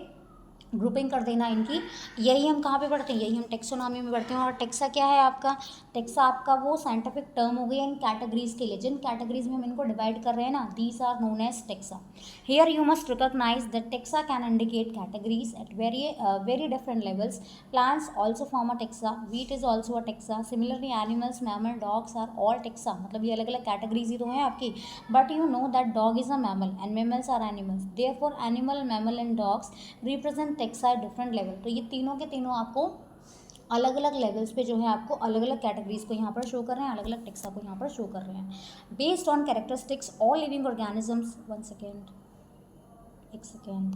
ग्रुपिंग कर देना इनकी, यही हम कहाँ पे पढ़ते हैं, यही हम टेक्सोनॉमी में पढ़ते हैं। और टेक्सा क्या है आपका, टेक्सा आपका वो साइंटिफिक टर्म हो गई इन कैटेगरीज के लिए, जिन कैटेगरीज में हम इनको डिवाइड कर रहे हैं ना, these are known as taxa. Here you must recognize that taxa can indicate categories at very different levels. Plants also form a taxa, wheat is also a taxa, similarly animals, mammal, dogs are all taxa. मतलब ये अलग अलग categories ही तो हैं आपकी, but you know that dog is a mammal and mammals are animals, therefore animal, mammal and dogs represent taxa at different level. तो ये तीनों के तीनों आपको अलग अलग लेवल्स पे जो है आपको अलग अलग कैटेगरीज को यहाँ पर शो कर रहे हैं, अलग अलग टेक्सा को यहाँ पर शो कर रहे हैं। Based on characteristics all living organisms, one second, एक second,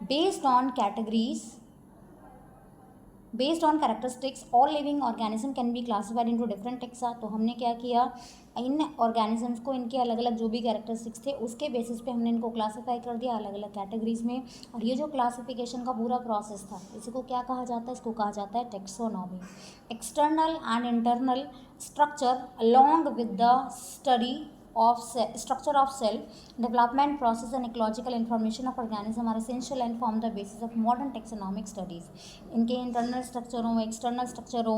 based on categories, based on characteristics all living organism can be classified into different taxa. तो हमने क्या किया, इन ऑर्गेनिजम्स को इनके अलग अलग जो भी कैरेक्टरिस्टिक्स थे उसके बेसिस पे हमने इनको क्लासिफाई कर दिया अलग अलग कैटेगरीज में। और ये जो क्लासिफिकेशन का पूरा प्रोसेस था, इसको क्या कहा जाता है, इसको कहा जाता है taxonomy. External and internal structure along with the study of structure of cell, development process and ecological information of organism are essential and form the basis of modern taxonomic studies. इनके इंटरनल स्ट्रक्चर हो, external structure हो,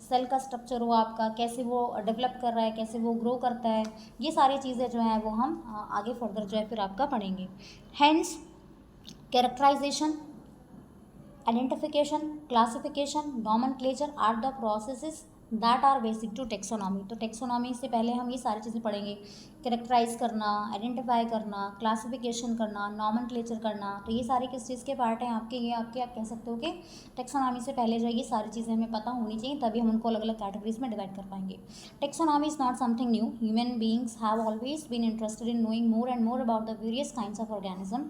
cell का structure हो आपका, कैसे वो develop कर रहा है, कैसे वो ग्रो करता है, ये सारी चीज़ें जो हैं वो हम आगे फर्दर जो है फिर आपका पढ़ेंगे. Hence characterization, identification, classification, nomenclature are the processes that are basic to taxonomy. तो टेक्सोनॉमी से पहले हम ये सारी चीज़ें पढ़ेंगे. कैरेक्टराइज करना, आइडेंटिफाई करना, क्लासिफिकेशन करना, नॉमेनक्लेचर करना, तो ये सारे किस चीज़ के पार्ट हैं आपके, ये आपके आप कह सकते हो कि टेक्सोनॉमी से पहले जो ये सारी चीज़ें हमें पता होनी चाहिए, तभी हम उनको अलग अलग कैटेगरीज में डिवाइड कर पाएंगे. Taxonomy is not something new. Human beings have always been interested in knowing more and more about the various kinds of organism,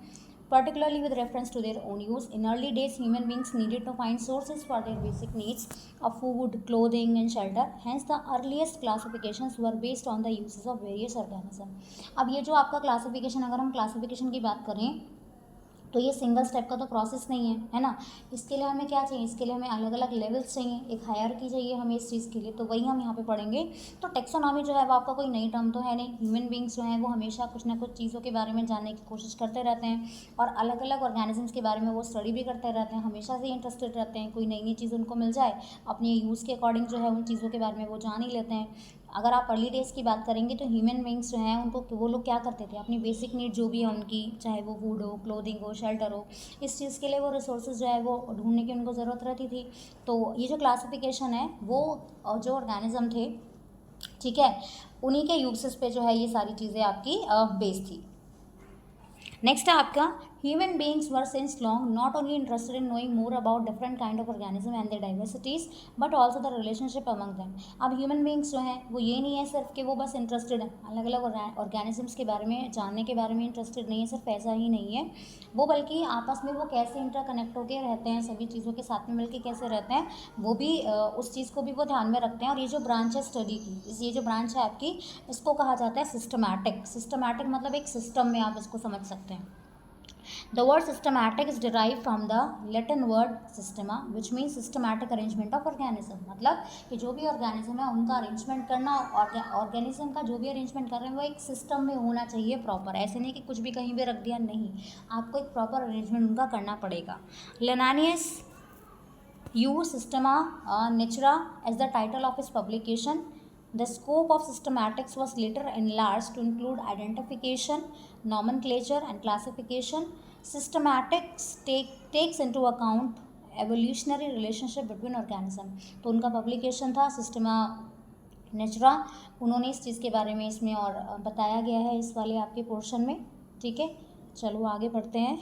particularly with reference to their own use. In early days, human beings needed to find sources for their basic needs of food, clothing, and shelter. Hence, the earliest classifications were based on the uses of various organisms. अब ये जो आपका classification, अगर हम classification की बात करें तो ये सिंगल स्टेप का तो प्रोसेस नहीं है ना. इसके लिए हमें क्या चाहिए, इसके लिए हमें अलग अलग लेवल्स चाहिए, एक हायरार्की चाहिए हमें इस चीज़ के लिए, तो वही हम यहाँ पे पढ़ेंगे. तो टेक्सोनॉमी जो है वो आपका कोई नई टर्म तो है नहीं. ह्यूमन बींग्स जो हैं वो हमेशा कुछ ना कुछ चीज़ों के बारे में जानने की कोशिश करते रहते हैं और अलग अलग ऑर्गेनिजम्स के बारे में वो स्टडी भी करते रहते हैं, हमेशा से इंटरेस्टेड रहते हैं. कोई नई नई चीज़ उनको मिल जाए, अपने यूज़ के अकॉर्डिंग जो है उन चीज़ों के बारे में वो जान ही लेते हैं. अगर आप अर्ली डेज़ की बात करेंगे तो ह्यूमन बींग्स जो हैं उनको वो लोग क्या करते थे, अपनी बेसिक नीड जो भी है उनकी, चाहे वो फूड हो, क्लोथिंग हो, शेल्टर हो, इस चीज़ के लिए वो रिसोर्सेज जो है वो ढूंढने की उनको ज़रूरत रहती थी. तो ये जो क्लासिफिकेशन है वो जो ऑर्गेनिज्म थे, ठीक है, उन्हीं के यूसेस पे जो है ये सारी चीज़ें आपकी बेस थी. नेक्स्ट है आपका human beings were since long not only interested in knowing more about different kind of organism and their diversities but also the relationship among them. अब ह्यूमन बींग्स जो हैं वो ये नहीं है सिर्फ कि वो बस इंटरेस्टेड हैं अलग अलग ऑर्गेनिजम्स के बारे में जानने के बारे में इंटरेस्टेड नहीं है, सिर्फ ऐसा ही नहीं है वो, बल्कि आपस में वो कैसे इंटरकनेक्ट होकर रहते हैं, सभी चीज़ों के साथ में मिलकर कैसे रहते हैं, वो भी उस चीज़ को भी वो ध्यान में रखते हैं. और ये जो ब्रांच है स्टडी की, ये जो ब्रांच है आपकी, इसको कहा जाता है सिस्टमैटिक. सिस्टमैटिक मतलब एक सिस्टम में आप इसको समझ सकते हैं. The word systematic is derived from the Latin word systema, which means systematic arrangement of organism. मतलब कि जो भी ऑर्गेनिज्म है उनका अरेंजमेंट करना, और ऑर्गेनिज्म का जो भी अरेंजमेंट कर रहे हैं वो एक सिस्टम में होना चाहिए प्रॉपर. ऐसे नहीं कि कुछ भी कहीं भी रख दिया, नहीं, आपको एक प्रॉपर अरेंजमेंट उनका करना पड़ेगा. Linnaeus used Systema Naturae as the title of his publication. The scope of systematics was later enlarged to include identification, nomenclature, and classification. Systematics takes into account evolutionary relationship between organism. तो उनका publication था Systema Natura, उन्होंने इस चीज़ के बारे में इसमें और बताया गया है इस वाले आपके पोर्शन में. ठीक है, चलो आगे बढ़ते हैं.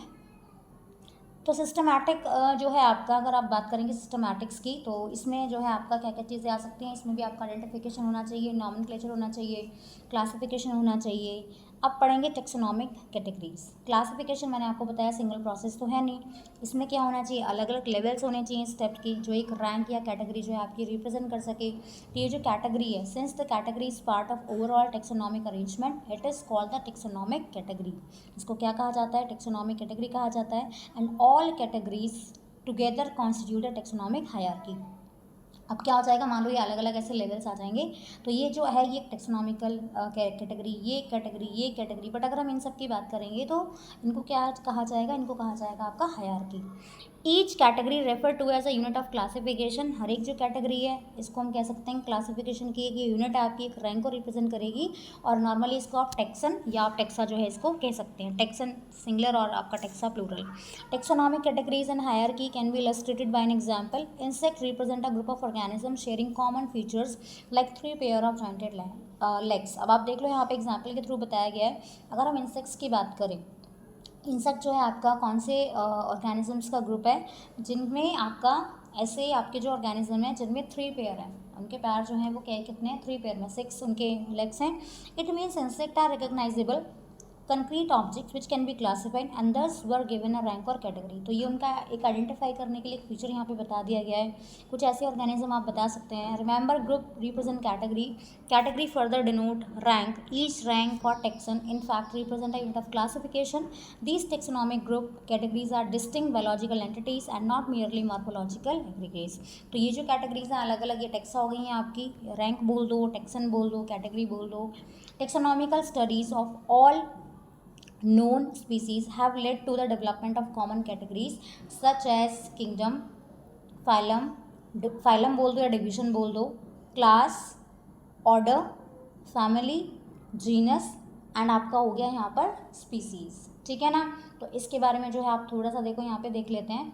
तो सिस्टमैटिक जो है आपका, अगर आप बात करेंगे सिस्टमैटिक्स की, तो इसमें जो है आपका क्या क्या चीज़ें आ सकती हैं. इसमें भी आपका आइडेंटिफिकेशन होना चाहिए, नॉमेनक्लेचर होना चाहिए, क्लासिफिकेशन होना चाहिए. अब पढ़ेंगे टेक्सोनॉमिक कैटेगरीज. क्लासिफिकेशन मैंने आपको बताया सिंगल प्रोसेस तो है नहीं, इसमें क्या होना चाहिए, अलग अलग लेवल्स होने चाहिए स्टेप की, जो एक रैंक या कैटेगरी जो है आपकी रिप्रेजेंट कर सके. तो ये जो कैटेगरी है, since the category is part of overall taxonomic arrangement, it is called the taxonomic category. इसको क्या कहा जाता है, टेक्सोनॉमिक कैटेगरी कहा जाता है. And all categories together constitute a taxonomic hierarchy. अब क्या हो जाएगा, मान लो ये अलग अलग ऐसे लेवल्स आ जाएंगे, तो ये जो है ये टेक्सोनॉमिकल कैटेगरी, ये कैटेगरी, बट अगर हम इन सब की बात करेंगे तो इनको क्या कहा जाएगा, इनको कहा जाएगा आपका hierarchy. Each category refer to as a unit of classification. हर एक जो कैटेगरी है इसको हम कह सकते हैं क्लासिफिकेशन की एक यूनिट है आपकी, एक रैंक को रिप्रेजेंट करेगी. और नॉर्मली इसको आप टेक्सन या आप टेक्सा जो है इसको कह सकते हैं, टेक्सन सिंगुलर और आपका taxa plural. Taxonomic categories and hierarchy can be illustrated by an example. Insect represent a group of organism sharing common features like 3 pair of jointed legs. अब आप देख लो यहाँ पे एग्जाम्पल के थ्रू बताया गया है. अगर हम इंसेक्ट्स की बात करें, इंसेक्ट जो है आपका कौन से ऑर्गेनिजम्स का ग्रुप है, जिनमें आपका ऐसे आपके जो ऑर्गेनिज्म है जिनमें 3 पेयर हैं, उनके पैर जो हैं वो क्या कितने हैं, 3 पेयर में 6 उनके लेग्स हैं. It means insect are recognizable concrete objects which can be classified and thus were given a rank or category. तो ये उनका एक आइडेंटिफाई करने के लिए एक फीचर यहाँ पे बता दिया गया है। कुछ ऐसे ऑर्गेनिज्म आप बता सकते हैं। Remember group represent category, category further denote rank, each rank और taxon in fact represent a unit of classification. These taxonomic group categories are distinct biological entities and not merely morphological aggregates. तो ये जो categories हैं अलग अलग, ये taxa हो गई हैं आपकी, रैंक बोल दो, टेक्सन बोल दो, कैटेगरी बोल दो। Taxonomical studies of all known species have led to the development of common categories such as kingdom, phylum, phylum बोल दो या division बोल दो, class, order, family, genus and आपका हो गया यहाँ पर species। ठीक है ना। तो इसके बारे में जो है आप थोड़ा सा देखो, यहाँ पे देख लेते हैं।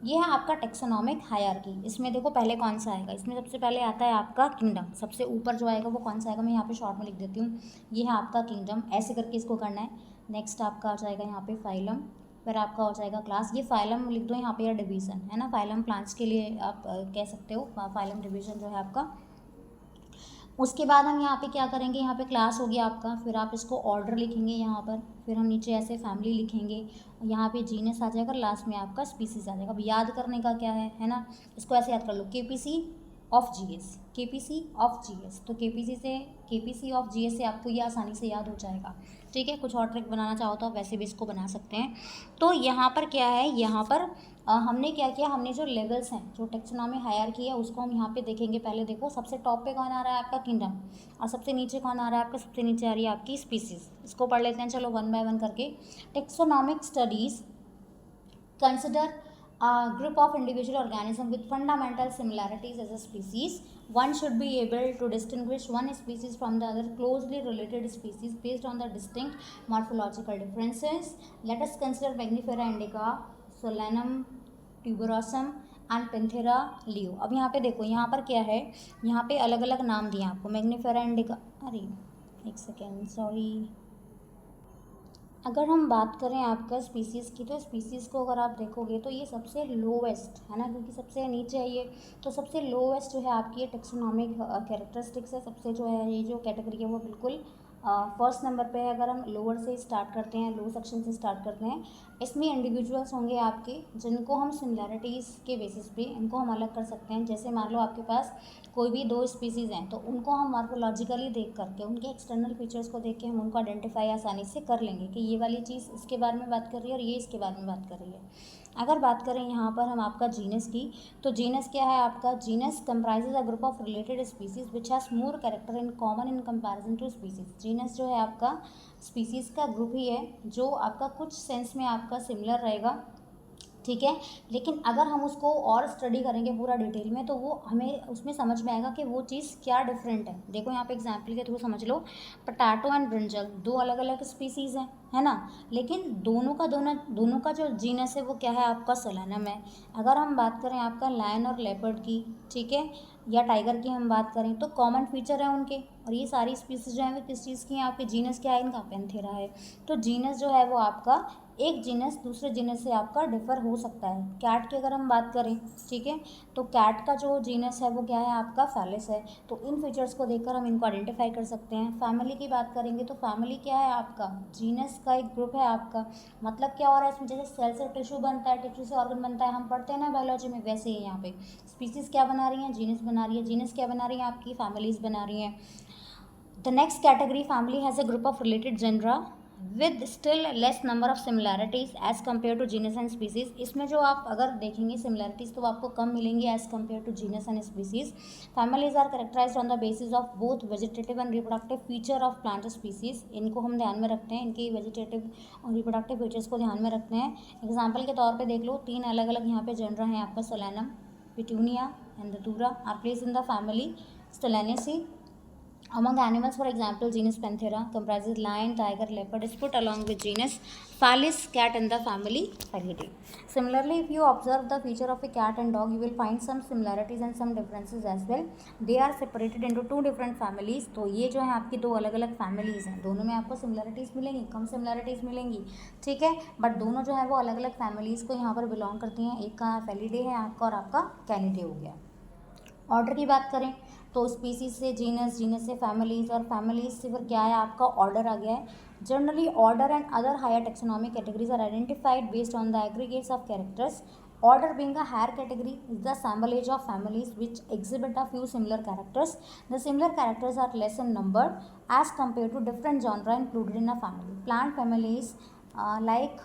ये है आपका टेक्सोनॉमिक हायरार्की। इसमें देखो पहले कौन सा आएगा, इसमें सबसे पहले आता है आपका किंगडम। सबसे ऊपर जो आएगा वो कौन सा आएगा, मैं यहाँ पे शॉर्ट में लिख देती हूँ। ये है आपका किंगडम, ऐसे करके इसको करना है। नेक्स्ट आपका आ जाएगा यहाँ पे फाइलम, फिर आपका हो जाएगा क्लास। ये फाइलम लिख दो यहाँ पे, या डिवीज़न है ना। फाइलम प्लांट्स के लिए आप कह सकते हो, फाइलम डिवीज़न जो है आपका। उसके बाद हम यहाँ पे क्या करेंगे, यहाँ पे क्लास हो गया आपका, फिर आप इसको ऑर्डर लिखेंगे यहाँ पर, फिर हम नीचे ऐसे फैमिली लिखेंगे, यहाँ पे जीनस आ जाएगा, लास्ट में आपका स्पीसीज आ जाएगा। अब याद करने का क्या है ना, इसको ऐसे याद कर लो, KPC of GS, KPC of GS. तो केपीसी ऑफ जीएस से आपको ये आसानी से याद हो जाएगा। ठीक है, कुछ और ट्रिक बनाना चाहो तो आप वैसे भी इसको बना सकते हैं। तो यहाँ पर क्या है, यहाँ पर हमने क्या किया, हमने जो लेवल्स हैं, जो टेक्सोनॉमी हायरार्की है, उसको हम यहाँ पे देखेंगे। पहले देखो सबसे टॉप पे कौन आ रहा है आपका, किंगडम, और सबसे नीचे कौन आ रहा है आपका, सबसे नीचे आ रही है आपकी स्पीसीज। इसको पढ़ लेते हैं चलो वन बाय वन करके। Taxonomic studies consider a group of individual organisms with fundamental similarities as a species. One should be able to distinguish one species from the other closely related species based on the distinct morphological differences. Let us consider Magnifera indica, Solanum tuberosum and Panthera लियो। अब यहाँ पे देखो, यहाँ पर क्या है, यहाँ पे अलग अलग नाम दिए आपको। मैग्नीफेरा इंडिका, अरे एक सेकेंड सॉरी, अगर हम बात करें आपका स्पीसीज़ की, तो स्पीसीज़ को अगर आप देखोगे तो ये सबसे लोवेस्ट है ना, क्योंकि सबसे नीचे है ये। तो सबसे लोवेस्ट जो है आपकी ये टेक्सोनॉमिक कैरेक्टरिस्टिक्स है। सबसे जो है ये जो कैटेगरी है वो बिल्कुल फर्स्ट नंबर पे है। अगर हम लोअर से स्टार्ट करते हैं, लो सेक्शन से स्टार्ट करते हैं, इसमें इंडिविजुअल्स होंगे आपके जिनको हम सिमिलैरिटीज़ के बेसिस पे इनको हम अलग कर सकते हैं। जैसे मान लो आपके पास कोई भी दो स्पीसीज़ हैं, तो उनको हम मॉर्फोलॉजिकली देख करके, उनके एक्सटर्नल फीचर्स को देख के हम उनको आइडेंटिफाई आसानी से कर लेंगे कि ये वाली चीज़ इसके बारे में बात कर रही है और ये इसके बारे में बात कर रही है। अगर बात करें यहाँ पर हम आपका जीनस की, तो जीनस क्या है आपका, genus comprises a group of related species which has more character in common in comparison to species. Genus जो है आपका स्पीसीज़ का ग्रुप ही है जो आपका कुछ सेंस में आपका सिमिलर रहेगा। ठीक है, लेकिन अगर हम उसको और स्टडी करेंगे पूरा डिटेल में, तो वो हमें उसमें समझ में आएगा कि वो चीज़ क्या डिफरेंट है। देखो यहाँ पे एग्जांपल के थ्रू समझ लो, पोटैटो एंड ब्रिंजल दो अलग अलग स्पीसीज़ हैं, है ना, लेकिन दोनों का जो जीनस है वो क्या है आपका, सोलानम है। अगर हम बात करें आपका लायन और लेपर्ड की, ठीक है, या टाइगर की हम बात करें, तो कॉमन फीचर है उनके। और ये सारी स्पीसीज जो है वो किस चीज़ की हैं आपके, जीनस क्या है इनका, पेंथेरा है। तो जीनस जो है वो आपका, एक जीनस दूसरे जीनस से आपका डिफ़र हो सकता है। कैट की अगर हम बात करें, ठीक है, तो कैट का जो जीनस है वो क्या है आपका, फैलिस है। तो इन फीचर्स को देखकर हम इनको आइडेंटिफाई कर सकते हैं। फैमिली की बात करेंगे तो फैमिली क्या है आपका, जीनस का एक ग्रुप है आपका। मतलब क्या हो रहा है इसमें, जैसे सेल से टिश्यू बनता है, टिश्यू से ऑर्गन बनता है, हम पढ़ते हैं ना बायोलॉजी में, वैसे ही यहाँ पे स्पीसीज़ क्या बना रही हैं, जीनस बना रही है। जीनस क्या बना रही है आपकी, फैमिलीज बना रही हैं। The next category, family, has a group of related genera with still less number of similarities as compared to genus and species. इसमें जो आप अगर देखेंगे similarities तो आपको कम मिलेंगी as compared to genus and species. Families are characterized on the basis of both vegetative and reproductive feature of plant species. इनको हम ध्यान में रखते हैं, इनकी vegetative और reproductive features को ध्यान में रखते हैं। एग्जाम्पल के तौर पे देख लो, तीन अलग अलग यहाँ पे जेनरा हैं आपका, solanum, petunia and datura are placed in the family Solanaceae. Among animals, for example, genus Panthera comprises lion, tiger, leopard is put along with genus Felis, cat in the family Felidae. Similarly, if you observe the feature of a cat and dog, you will find some similarities and some differences as well. They are separated into two different families. तो ये जो है आपकी दो अलग अलग families हैं, दोनों में आपको सिमिलरिटीज़ मिलेंगी, कम सिमिलरिटीज़ मिलेंगी, ठीक है, बट दोनों जो है वो अलग अलग फैमिलीज़ को यहाँ पर बिलोंग करती हैं। एक का फेलिडे है आपका और आपका कैनिडे हो गया। ऑर्डर की बात करें तो स्पीसीज से जीनस, जीनस से फैमिलीज, और फैमिलीज से फिर क्या है आपका ऑर्डर आ गया है। Generally order and other higher taxonomic categories are identified based on the aggregates of characters. Order being a higher category is the assemblage of families which exhibit a few similar characters. The similar characters are less in number as compared to different genre included in a family. Plant families like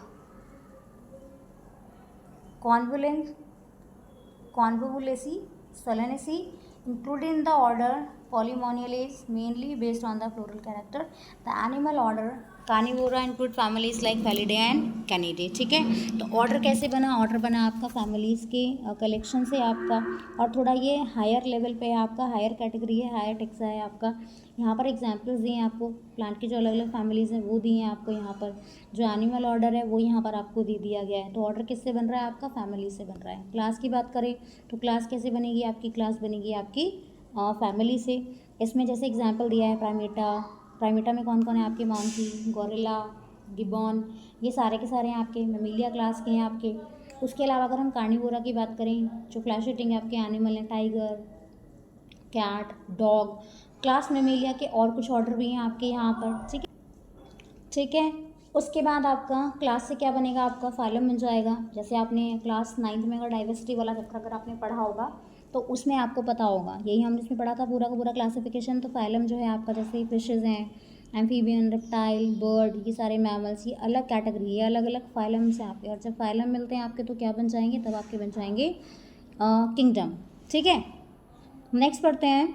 Convolvulaceae, Solanaceae included in the order Polymoniales mainly based on the floral character. The animal order Carnivora include families like Felidae and Canidae. ठीक है, तो order कैसे बना? Order बना आपका families के collection से आपका, और थोड़ा ये हायर लेवल पे है आपका, हायर कैटेगरी है, हायर टेक्सा है आपका. यहाँ पर एग्जांपल्स दिए हैं आपको, प्लांट की जो अलग अलग फैमिलीज़ हैं वो दिए हैं आपको. यहाँ पर जो एनिमल ऑर्डर है वो यहाँ पर आपको दे दिया गया है. तो ऑर्डर किससे बन रहा है आपका? फैमिली से बन रहा है. क्लास की बात करें तो क्लास कैसे बनेगी आपकी? क्लास बनेगी आपकी फैमिली से. इसमें जैसे एग्जाम्पल दिया है प्राइमेटा. प्राइमेटा में कौन कौन है आपके? मॉन्की, गोरिल्ला, गिबॉन, ये सारे के सारे हैं आपके. मेमिलिया क्लास के हैं आपके. उसके अलावा अगर हम कार्निवोरा की बात करें, जो फ्लैश ईटिंग आपके एनिमल हैं, tiger, cat, dog. Class mammalia के और कुछ ऑर्डर भी हैं आपके यहाँ पर. ठीक है, ठीक है. उसके बाद आपका क्लास से क्या बनेगा? आपका फाइलम बन जाएगा. जैसे आपने क्लास 9th में अगर डाइवर्सिटी वाला चैप्टर अगर आपने पढ़ा होगा तो उसमें आपको पता होगा, यही हमने इसमें पढ़ा था पूरा का पूरा क्लासिफिकेशन. तो फाइलम जो है आपका, जैसे फिशेज़ हैं, एम्फीबियन, रेप्टाइल, बर्ड, ये सारे मैमल्स, ये अलग कैटेगरी है, अलग अलग फाइलम्स हैं आपके. और जब फाइलम मिलते हैं आपके तो क्या बन जाएंगे? तब आपके बन जाएंगे किंगडम. ठीक है, नेक्स्ट पढ़ते हैं.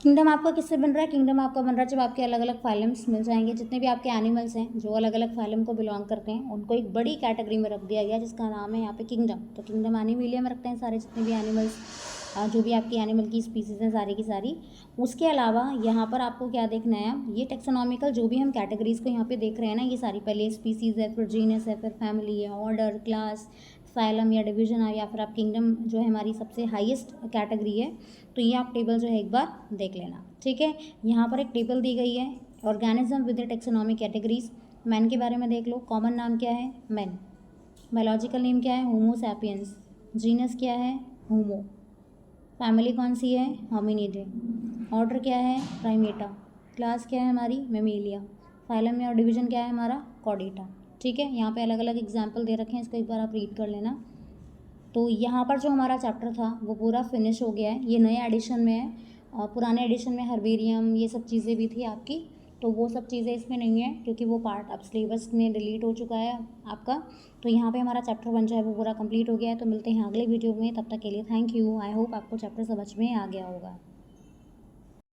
किंगडम आपका किससे बन रहा है? किंगडम आपका बन रहा है जब आपके अलग अलग फाइलम्स मिल जाएंगे. जितने भी आपके एनिमल्स हैं जो अलग अलग फाइलम को बिलोंग करते हैं उनको एक बड़ी कैटेगरी में रख दिया गया जिसका नाम है यहाँ पे किंगडम. तो किंगडम एनिमलिया में रखते हैं सारे जितने भी एनिमल्स, जो भी आपकी एनिमल की स्पीसीज़ हैं सारी की सारी. उसके अलावा यहाँ पर आपको क्या देखना है? ये टेक्सोनॉमिकल जो भी हम कैटेगरीज़ को यहाँ पे देख रहे हैं ना, ये सारी पहले स्पीसीज़ है, फिर जीनस है, फिर फैमिली है, ऑर्डर, क्लास, फाइलम या डिवीजन है, या फिर आप किंगडम जो है हमारी सबसे हाईएस्ट कैटेगरी है. तो ये आप टेबल जो है एक बार देख लेना. ठीक है, यहाँ पर एक टेबल दी गई है, organism with taxonomic categories. Man के बारे में देख लो. कॉमन नाम क्या है? मैन. बायोलॉजिकल नेम क्या है? Homo sapiens. जीनस क्या है? होमो. फैमिली कौन सी है? होमिनिडे. ऑर्डर क्या है? प्राइमेटा. क्लास क्या है हमारी? मेमिलिया. फाइलम या डिवीजन क्या है हमारा? कॉर्डेटा. ठीक है, यहाँ पे अलग अलग एग्जाम्पल दे रखे हैं, इसको एक बार आप रीड कर लेना. तो यहाँ पर जो हमारा चैप्टर था वो पूरा फिनिश हो गया है. ये नए एडिशन में है, पुराने एडिशन में हर्बेरियम ये सब चीज़ें भी थी आपकी, तो वो सब चीज़ें इसमें नहीं है क्योंकि वो पार्ट अब सिलेबस में डिलीट हो चुका है आपका. तो यहाँ पे हमारा चैप्टर 1 जो है वो पूरा कंप्लीट हो गया है. तो मिलते हैं अगले वीडियो में, तब तक के लिए थैंक यू. आई होप आपको चैप्टर समझ में आ गया होगा.